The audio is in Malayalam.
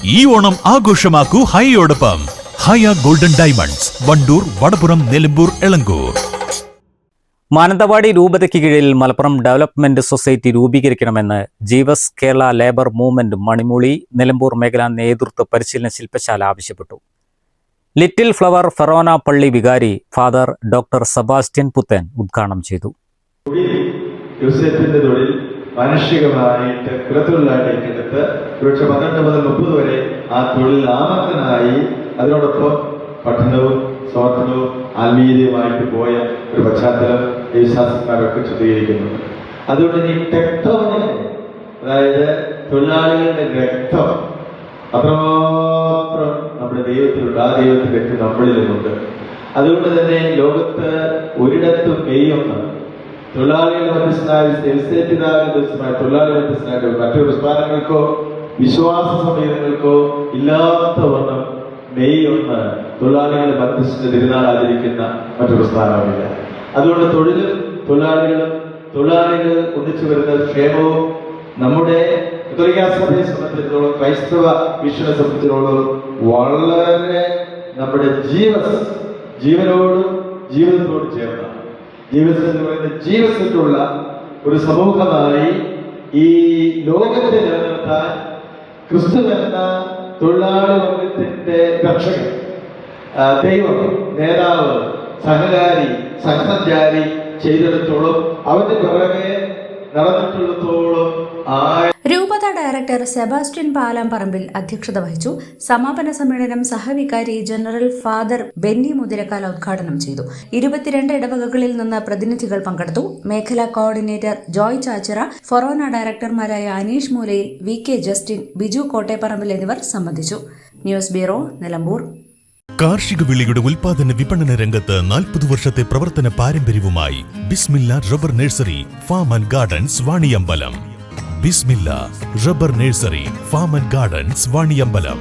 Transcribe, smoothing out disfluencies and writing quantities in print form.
ഈ ഓണം ആഘോഷമാക്കൂ ഹൈയോടൊപ്പം. Haya golden diamonds, Wandoor, Vadapuram, Nilambur, Elankur. മാനന്തവാടി രൂപതയ്ക്ക് കീഴിൽ മലപ്പുറം ഡെവലപ്മെന്റ് സൊസൈറ്റി രൂപീകരിക്കണമെന്ന് ജീവസ് കേരള ലേബർ മൂവ്മെന്റ് മണിമൂളി നിലമ്പൂർ മേഖലാ നേതൃത്വ പരിശീലന ശില്പശാല ആവശ്യപ്പെട്ടു. ലിറ്റിൽ ഫ്ലവർ ഫെറോന പള്ളി വികാരി ഫാദർ ഡോക്ടർ സെബാസ്റ്റ്യൻ പുത്തൻ ഉദ്ഘാടനം ചെയ്തു. മാനുഷികമായിട്ട് കുലത്തൊഴിലായിട്ട് എടുത്ത് ഒരുപക്ഷെ 12 മുതൽ 30 വരെ ആ തൊഴിൽ ആമർത്തനായി അതിനോടൊപ്പം പഠനവും സ്വാർത്ഥനവും ആത്മീയതയുമായിട്ട് പോയ ഒരു പശ്ചാത്തലം ഈ ശാസ്ത്രജ്ഞരൊക്കെ ചിത്രീകരിക്കുന്നുണ്ട്. അതുകൊണ്ട് ഈ രക്തം, അതായത് തൊഴിലാളികളുടെ രക്തം അത്രമാത്രം നമ്മുടെ ദൈവത്തിലുണ്ട്. ആ ദൈവത്തിന്റെ രക്തം നമ്മളിൽ നിന്നുണ്ട്. അതുകൊണ്ട് തന്നെ ലോകത്ത് ഒരിടത്തും മെയ്യൊന്ന് തൊഴിലാളികളുടെ മധ്യസ്ഥനായ തൊഴിലാളി മധ്യസ്ഥനായിട്ട് മറ്റൊരു പ്രസ്ഥാനങ്ങൾക്കോ വിശ്വാസ സമീപങ്ങൾക്കോ ഇല്ലാത്ത വണ്ണം മെയ് 1 തൊഴിലാളികളുടെ മധ്യസ്ഥ തിരുനാൾ ആചരിക്കുന്ന മറ്റൊരു പ്രസ്ഥാനമില്ല. അതുകൊണ്ട് തൊഴിലാളികൾ ഒന്നിച്ചു വരുന്ന ക്ഷേമവും നമ്മുടെ കത്തോലിക്കാ സഭയെ സംബന്ധിച്ചിടത്തോളം, ക്രൈസ്തവ വീക്ഷണെ സംബന്ധിച്ചിടത്തോളം വളരെ നമ്മുടെ ജീവിതത്തോട് ചേർന്ന ജീവിതത്തിലുള്ള ഒരു സമൂഹമായി ഈ ലോകത്തെ നിലനിർത്താൻ ക്രിസ്തു എന്ന തൊഴിലാളി വർഗത്തിന്റെ രക്ഷകൻ, ദൈവം, നേതാവ്, സഹകാരി, സഹസഞ്ചാരി ചെയ്തിടത്തോളം അവന്റെ പിറകെ നടന്നിട്ടുള്ളത്തോളം രൂപത ഡയറക്ടർ സെബാസ്റ്റ്യൻ പാലാംപറമ്പിൽ അധ്യക്ഷത വഹിച്ചു. സമാപന സമ്മേളനം സഹവികാരി ജനറൽ ഫാദർ ബെന്നി മുതിരക്കാല ഉദ്ഘാടനം ചെയ്തു. 22 ഇടവകകളിൽ നിന്ന് പ്രതിനിധികൾ പങ്കെടുത്തു. മേഖലാ കോർഡിനേറ്റർ ജോയ് ചാച്ചിറ, ഫൊറോന ഡയറക്ടർമാരായ Aneesh Moolayil, V K Justin, Biju Kottepparambil എന്നിവർ സംബന്ധിച്ചു. News bureau, Nilambur. കാർഷിക വിളയുടെ ഉൽപാദന വിപണന രംഗത്ത് 40 വർഷത്തെ പ്രവർത്തന പാരമ്പര്യവുമായി Bismilla rubber nursery, farm and gardens, Vaniyambalam. Bismilla rubber nursery, farm and gardens, Vaniyambalam.